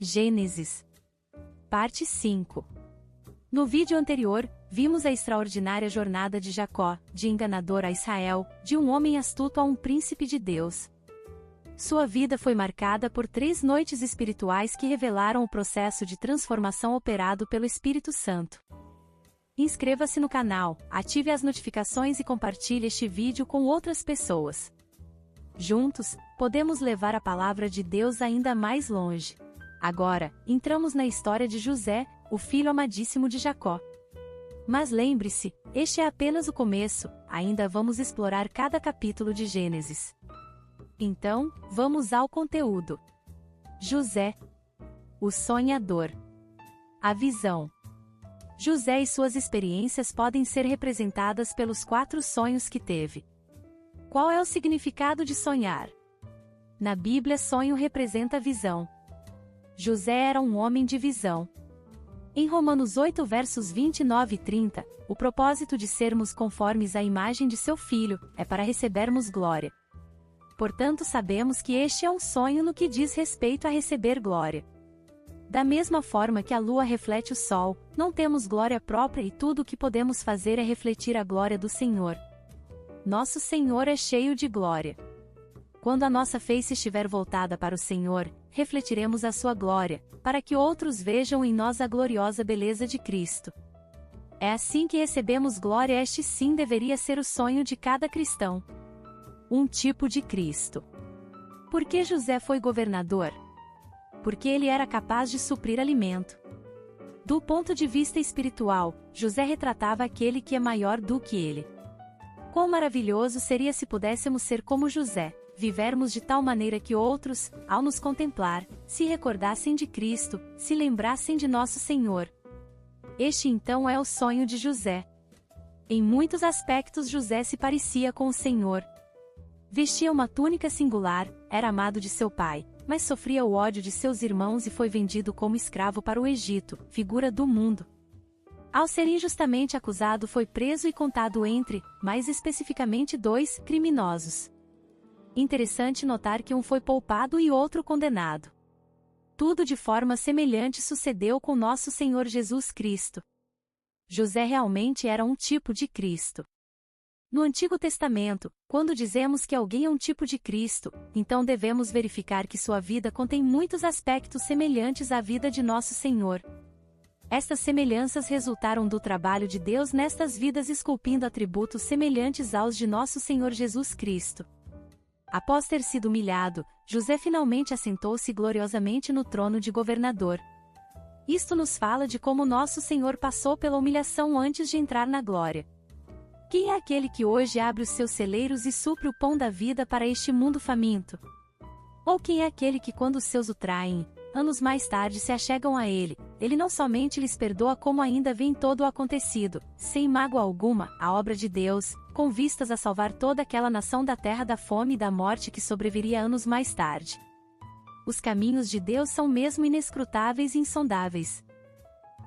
Gênesis. Parte 5. No vídeo anterior, vimos a extraordinária jornada de Jacó, de enganador a Israel, de um homem astuto a um príncipe de Deus. Sua vida foi marcada por 3 noites espirituais que revelaram o processo de transformação operado pelo Espírito Santo. Inscreva-se no canal, ative as notificações e compartilhe este vídeo com outras pessoas. Juntos, podemos levar a palavra de Deus ainda mais longe. Agora, entramos na história de José, o filho amadíssimo de Jacó. Mas lembre-se, este é apenas o começo, ainda vamos explorar cada capítulo de Gênesis. Então, vamos ao conteúdo. José, o sonhador. A visão. José e suas experiências podem ser representadas pelos 4 sonhos que teve. Qual é o significado de sonhar? Na Bíblia, sonho representa visão. José era um homem de visão. Em Romanos 8 versos 29 e 30, o propósito de sermos conformes à imagem de seu Filho, é para recebermos glória. Portanto sabemos que este é um sonho no que diz respeito a receber glória. Da mesma forma que a lua reflete o sol, não temos glória própria e tudo o que podemos fazer é refletir a glória do Senhor. Nosso Senhor é cheio de glória. Quando a nossa face estiver voltada para o Senhor, refletiremos a sua glória, para que outros vejam em nós a gloriosa beleza de Cristo. É assim que recebemos glória. Este sim deveria ser o sonho de cada cristão. Um tipo de Cristo. Por que José foi governador? Porque ele era capaz de suprir alimento. Do ponto de vista espiritual, José retratava aquele que é maior do que ele. Quão maravilhoso seria se pudéssemos ser como José, vivermos de tal maneira que outros, ao nos contemplar, se recordassem de Cristo, se lembrassem de nosso Senhor. Este então é o sonho de José. Em muitos aspectos José se parecia com o Senhor. Vestia uma túnica singular, era amado de seu pai, mas sofria o ódio de seus irmãos e foi vendido como escravo para o Egito, figura do mundo. Ao ser injustamente acusado foi preso e contado entre, mais especificamente 2, criminosos. Interessante notar que um foi poupado e outro condenado. Tudo de forma semelhante sucedeu com nosso Senhor Jesus Cristo. José realmente era um tipo de Cristo. No Antigo Testamento, quando dizemos que alguém é um tipo de Cristo, então devemos verificar que sua vida contém muitos aspectos semelhantes à vida de nosso Senhor. Estas semelhanças resultaram do trabalho de Deus nestas vidas esculpindo atributos semelhantes aos de nosso Senhor Jesus Cristo. Após ter sido humilhado, José finalmente assentou-se gloriosamente no trono de governador. Isto nos fala de como nosso Senhor passou pela humilhação antes de entrar na glória. Quem é aquele que hoje abre os seus celeiros e supre o pão da vida para este mundo faminto? Ou quem é aquele que quando os seus o traem, anos mais tarde se achegam a ele, ele não somente lhes perdoa como ainda vem todo o acontecido, sem mágoa alguma, a obra de Deus, com vistas a salvar toda aquela nação da terra da fome e da morte que sobreviria anos mais tarde. Os caminhos de Deus são mesmo inescrutáveis e insondáveis.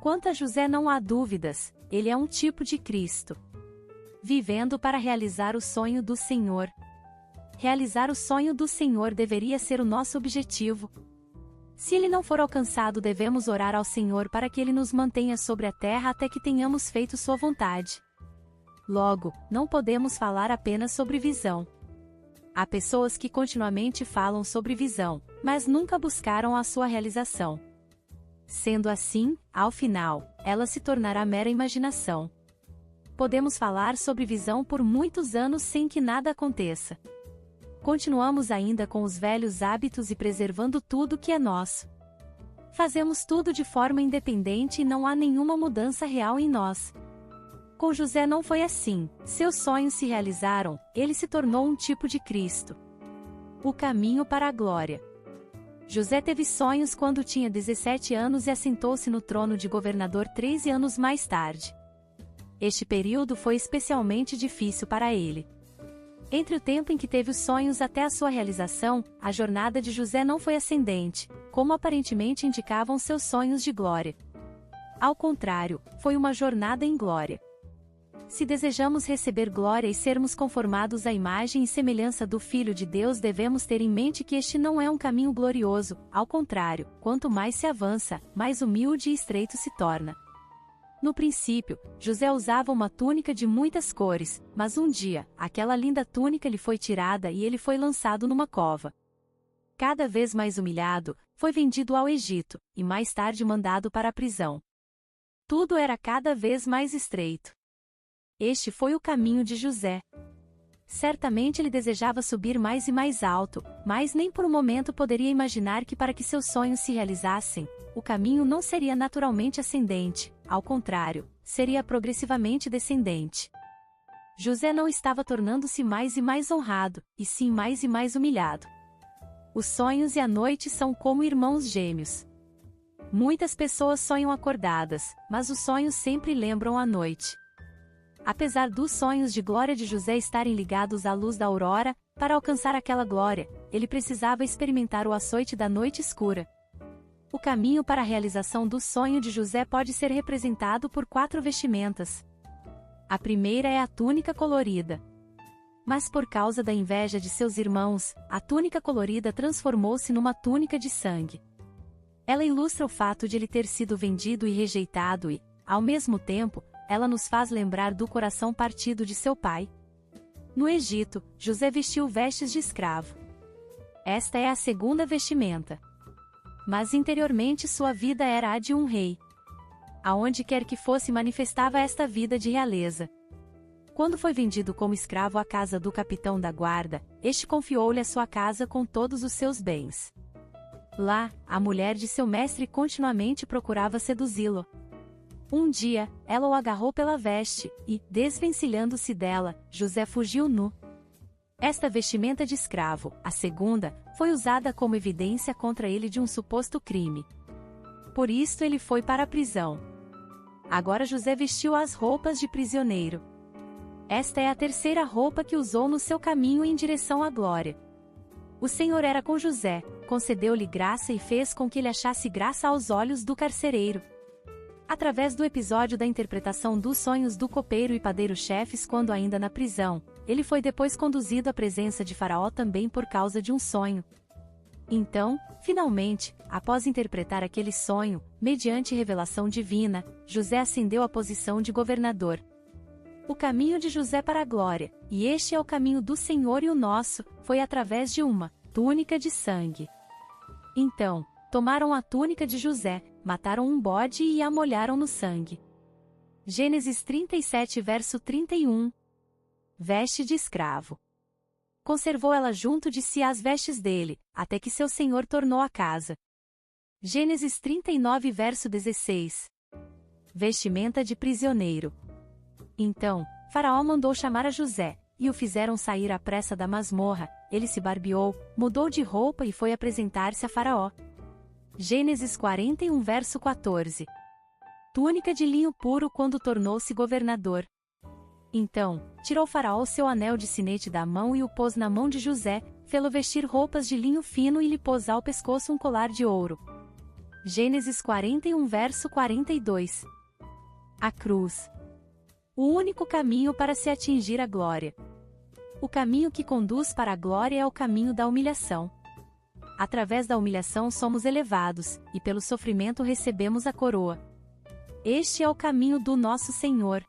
Quanto a José não há dúvidas, ele é um tipo de Cristo. Vivendo para realizar o sonho do Senhor. Realizar o sonho do Senhor deveria ser o nosso objetivo. Se ele não for alcançado, devemos orar ao Senhor para que ele nos mantenha sobre a terra até que tenhamos feito sua vontade. Logo, não podemos falar apenas sobre visão. Há pessoas que continuamente falam sobre visão, mas nunca buscaram a sua realização. Sendo assim, ao final, ela se tornará mera imaginação. Podemos falar sobre visão por muitos anos sem que nada aconteça. Continuamos ainda com os velhos hábitos e preservando tudo que é nosso. Fazemos tudo de forma independente e não há nenhuma mudança real em nós. Com José não foi assim, seus sonhos se realizaram, ele se tornou um tipo de Cristo. O caminho para a glória. José teve sonhos quando tinha 17 anos e assentou-se no trono de governador 13 anos mais tarde. Este período foi especialmente difícil para ele. Entre o tempo em que teve os sonhos até a sua realização, a jornada de José não foi ascendente, como aparentemente indicavam seus sonhos de glória. Ao contrário, foi uma jornada em glória. se desejamos receber glória e sermos conformados à imagem e semelhança do Filho de Deus, devemos ter em mente que este não é um caminho glorioso, ao contrário, quanto mais se avança, mais humilde e estreito se torna. No princípio, José usava uma túnica de muitas cores, mas um dia, aquela linda túnica lhe foi tirada e ele foi lançado numa cova. Cada vez mais humilhado, foi vendido ao Egito, e mais tarde mandado para a prisão. Tudo era cada vez mais estreito. Este foi o caminho de José. Certamente ele desejava subir mais e mais alto, mas nem por um momento poderia imaginar que para que seus sonhos se realizassem, o caminho não seria naturalmente ascendente, ao contrário, seria progressivamente descendente. José não estava tornando-se mais e mais honrado, e sim mais e mais humilhado. Os sonhos e a noite são como irmãos gêmeos. Muitas pessoas sonham acordadas, mas os sonhos sempre lembram a noite. Apesar dos sonhos de glória de José estarem ligados à luz da aurora, para alcançar aquela glória, ele precisava experimentar o açoite da noite escura. O caminho para a realização do sonho de José pode ser representado por 4 vestimentas. A primeira é a túnica colorida. Mas por causa da inveja de seus irmãos, a túnica colorida transformou-se numa túnica de sangue. Ela ilustra o fato de ele ter sido vendido e rejeitado e, ao mesmo tempo, ela nos faz lembrar do coração partido de seu pai. No Egito, José vestiu vestes de escravo. Esta é a segunda vestimenta. Mas interiormente sua vida era a de um rei. Aonde quer que fosse manifestava esta vida de realeza. Quando foi vendido como escravo à casa do capitão da guarda, este confiou-lhe a sua casa com todos os seus bens. Lá, a mulher de seu mestre continuamente procurava seduzi-lo. Um dia, ela o agarrou pela veste, e, desvencilhando-se dela, José fugiu nu. Esta vestimenta de escravo, a segunda, foi usada como evidência contra ele de um suposto crime. Por isto ele foi para a prisão. Agora José vestiu as roupas de prisioneiro. Esta é a terceira roupa que usou no seu caminho em direção à glória. O Senhor era com José, concedeu-lhe graça e fez com que ele achasse graça aos olhos do carcereiro. Através do episódio da interpretação dos sonhos do copeiro e padeiro-chefes quando ainda na prisão, ele foi depois conduzido à presença de Faraó também por causa de um sonho. Então, finalmente, após interpretar aquele sonho, mediante revelação divina, José ascendeu à posição de governador. O caminho de José para a glória, e este é o caminho do Senhor e o nosso, foi através de uma túnica de sangue. Então, tomaram a túnica de José, mataram um bode e a molharam no sangue. Gênesis 37 verso 31. Veste de escravo. Conservou ela junto de si as vestes dele, até que seu senhor tornou a casa. Gênesis 39 verso 16. Vestimenta de prisioneiro. Então, Faraó mandou chamar a José, e o fizeram sair à pressa da masmorra. Ele se barbeou, mudou de roupa e foi apresentar-se a Faraó. Gênesis 41 verso 14. Túnica de linho puro quando tornou-se governador. Então, tirou Faraó seu anel de sinete da mão e o pôs na mão de José, fê-lo vestir roupas de linho fino e lhe pôs ao pescoço um colar de ouro. Gênesis 41 verso 42. A cruz. O único caminho para se atingir a glória. O caminho que conduz para a glória é o caminho da humilhação. Através da humilhação somos elevados, e pelo sofrimento recebemos a coroa. Este é o caminho do nosso Senhor.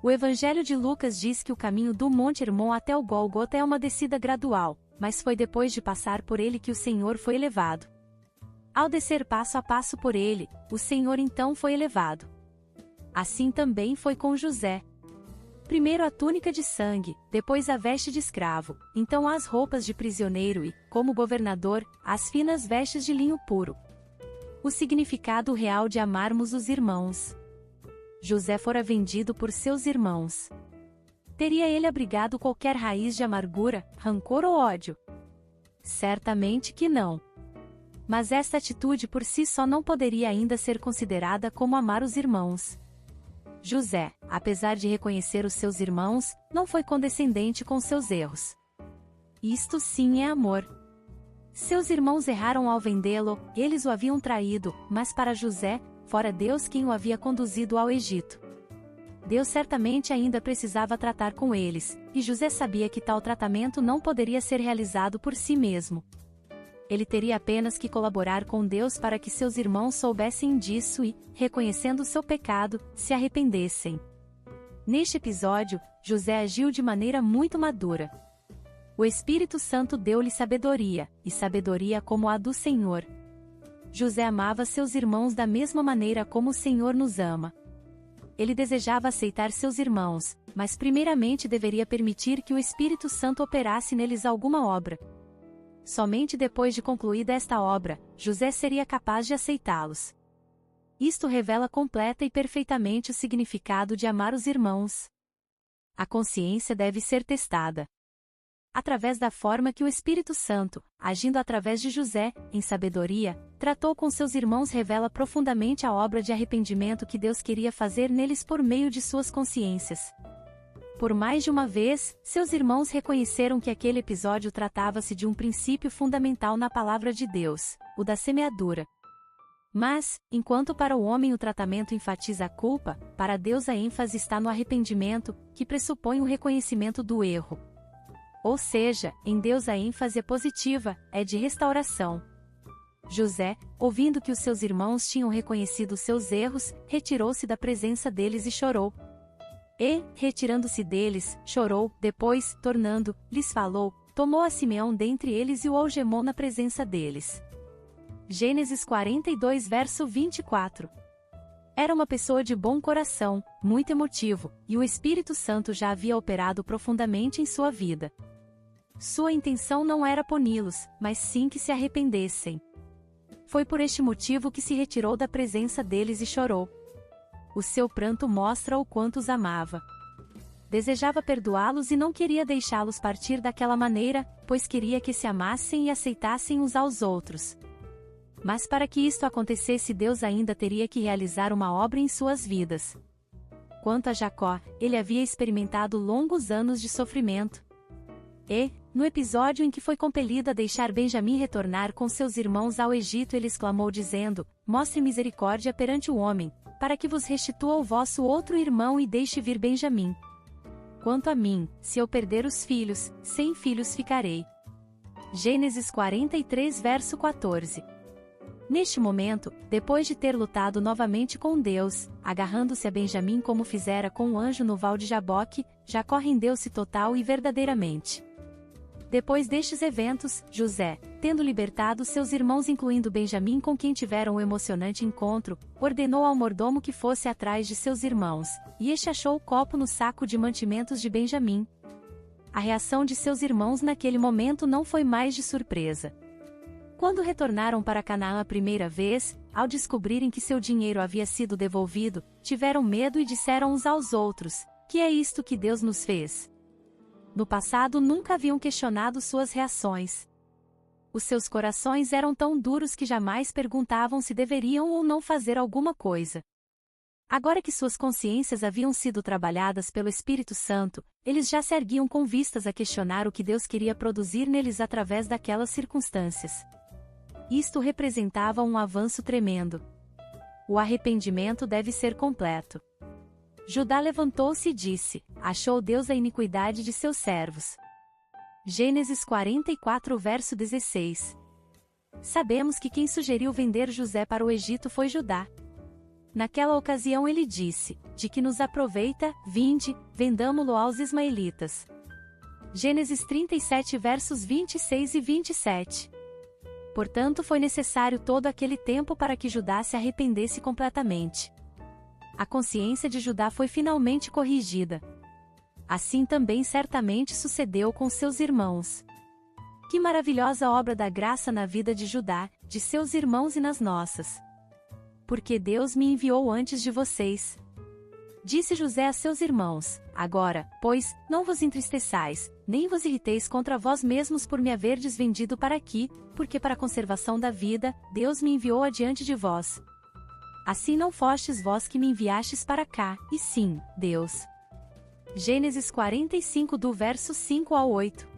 O Evangelho de Lucas diz que o caminho do Monte Hermon até o Gólgota é uma descida gradual, mas foi depois de passar por ele que o Senhor foi elevado. Ao descer passo a passo por ele, o Senhor então foi elevado. Assim também foi com José. Primeiro a túnica de sangue, depois a veste de escravo, então as roupas de prisioneiro e, como governador, as finas vestes de linho puro. O significado real de amarmos os irmãos. José fora vendido por seus irmãos. Teria ele abrigado qualquer raiz de amargura, rancor ou ódio? Certamente que não. Mas esta atitude por si só não poderia ainda ser considerada como amar os irmãos. José, apesar de reconhecer os seus irmãos, não foi condescendente com seus erros. Isto sim é amor. Seus irmãos erraram ao vendê-lo, eles o haviam traído, mas para José, fora Deus quem o havia conduzido ao Egito. Deus certamente ainda precisava tratar com eles, e José sabia que tal tratamento não poderia ser realizado por si mesmo. Ele teria apenas que colaborar com Deus para que seus irmãos soubessem disso e, reconhecendo seu pecado, se arrependessem. Neste episódio, José agiu de maneira muito madura. O Espírito Santo deu-lhe sabedoria, e sabedoria como a do Senhor. José amava seus irmãos da mesma maneira como o Senhor nos ama. Ele desejava aceitar seus irmãos, mas primeiramente deveria permitir que o Espírito Santo operasse neles alguma obra. Somente depois de concluída esta obra, José seria capaz de aceitá-los. Isto revela completa e perfeitamente o significado de amar os irmãos. A consciência deve ser testada. Através da forma que o Espírito Santo, agindo através de José, em sabedoria, tratou com seus irmãos revela profundamente a obra de arrependimento que Deus queria fazer neles por meio de suas consciências. Por mais de uma vez, seus irmãos reconheceram que aquele episódio tratava-se de um princípio fundamental na palavra de Deus, o da semeadura. Mas, enquanto para o homem o tratamento enfatiza a culpa, para Deus a ênfase está no arrependimento, que pressupõe o reconhecimento do erro. Ou seja, em Deus a ênfase é positiva, é de restauração. José, ouvindo que os seus irmãos tinham reconhecido seus erros, retirou-se da presença deles e chorou. E, retirando-se deles, chorou, depois, tornando, lhes falou, tomou a Simeão dentre eles e o algemou na presença deles. Gênesis 42 verso 24. Era uma pessoa de bom coração, muito emotivo, e o Espírito Santo já havia operado profundamente em sua vida. Sua intenção não era puni-los, mas sim que se arrependessem. Foi por este motivo que se retirou da presença deles e chorou. O seu pranto mostra o quanto os amava. Desejava perdoá-los e não queria deixá-los partir daquela maneira, pois queria que se amassem e aceitassem uns aos outros. Mas para que isto acontecesse, Deus ainda teria que realizar uma obra em suas vidas. Quanto a Jacó, ele havia experimentado longos anos de sofrimento. E, no episódio em que foi compelido a deixar Benjamim retornar com seus irmãos ao Egito, ele exclamou dizendo: "Mostre misericórdia perante o homem, para que vos restitua o vosso outro irmão e deixe vir Benjamim. Quanto a mim, se eu perder os filhos, sem filhos ficarei." Gênesis 43 verso 14. Neste momento, depois de ter lutado novamente com Deus, agarrando-se a Benjamim como fizera com o anjo no val de Jaboque, Jacó rendeu-se total e verdadeiramente. Depois destes eventos, José, tendo libertado seus irmãos incluindo Benjamim com quem tiveram um emocionante encontro, ordenou ao mordomo que fosse atrás de seus irmãos, e este achou o copo no saco de mantimentos de Benjamim. A reação de seus irmãos naquele momento não foi mais de surpresa. Quando retornaram para Canaã a primeira vez, ao descobrirem que seu dinheiro havia sido devolvido, tiveram medo e disseram uns aos outros: "Que é isto que Deus nos fez?" No passado nunca haviam questionado suas reações. Os seus corações eram tão duros que jamais perguntavam se deveriam ou não fazer alguma coisa. Agora que suas consciências haviam sido trabalhadas pelo Espírito Santo, eles já se erguiam com vistas a questionar o que Deus queria produzir neles através daquelas circunstâncias. Isto representava um avanço tremendo. O arrependimento deve ser completo. Judá levantou-se e disse: "Achou Deus a iniquidade de seus servos." Gênesis 44 verso 16. Sabemos que quem sugeriu vender José para o Egito foi Judá. Naquela ocasião ele disse: "De que nos aproveita, vinde, vendamo-lo aos ismaelitas." Gênesis 37 versos 26 e 27. Portanto, foi necessário todo aquele tempo para que Judá se arrependesse completamente. A consciência de Judá foi finalmente corrigida. Assim também certamente sucedeu com seus irmãos. Que maravilhosa obra da graça na vida de Judá, de seus irmãos e nas nossas. "Porque Deus me enviou antes de vocês." Disse José a seus irmãos: "Agora, pois, não vos entristeçais, nem vos irriteis contra vós mesmos por me haverdes vendido para aqui, porque para a conservação da vida, Deus me enviou adiante de vós. Assim não fostes vós que me enviastes para cá, e sim, Deus." Gênesis 45 do verso 5 ao 8.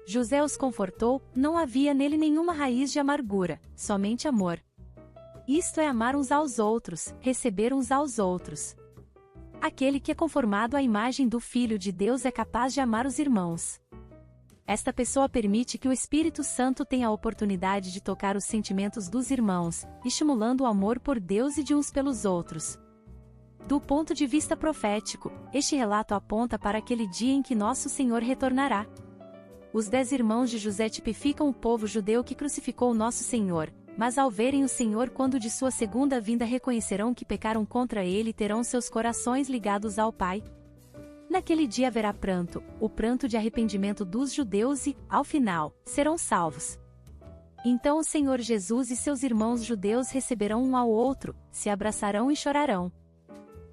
José os confortou, não havia nele nenhuma raiz de amargura, somente amor. Isto é amar uns aos outros, receber uns aos outros. Aquele que é conformado à imagem do Filho de Deus é capaz de amar os irmãos. Esta pessoa permite que o Espírito Santo tenha a oportunidade de tocar os sentimentos dos irmãos, estimulando o amor por Deus e de uns pelos outros. Do ponto de vista profético, este relato aponta para aquele dia em que nosso Senhor retornará. Os 10 irmãos de José tipificam o povo judeu que crucificou nosso Senhor, mas ao verem o Senhor quando de sua segunda vinda reconhecerão que pecaram contra ele e terão seus corações ligados ao Pai. Naquele dia haverá pranto, o pranto de arrependimento dos judeus e, ao final, serão salvos. Então o Senhor Jesus e seus irmãos judeus receberão um ao outro, se abraçarão e chorarão.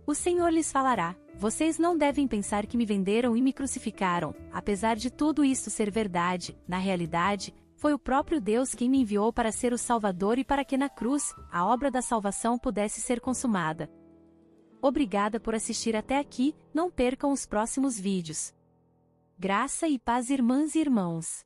O Senhor lhes falará: vocês não devem pensar que me venderam e me crucificaram. Apesar de tudo isto ser verdade, na realidade, foi o próprio Deus quem me enviou para ser o Salvador e para que na cruz, a obra da salvação pudesse ser consumada. Obrigada por assistir até aqui, não percam os próximos vídeos. Graça e paz, irmãs e irmãos.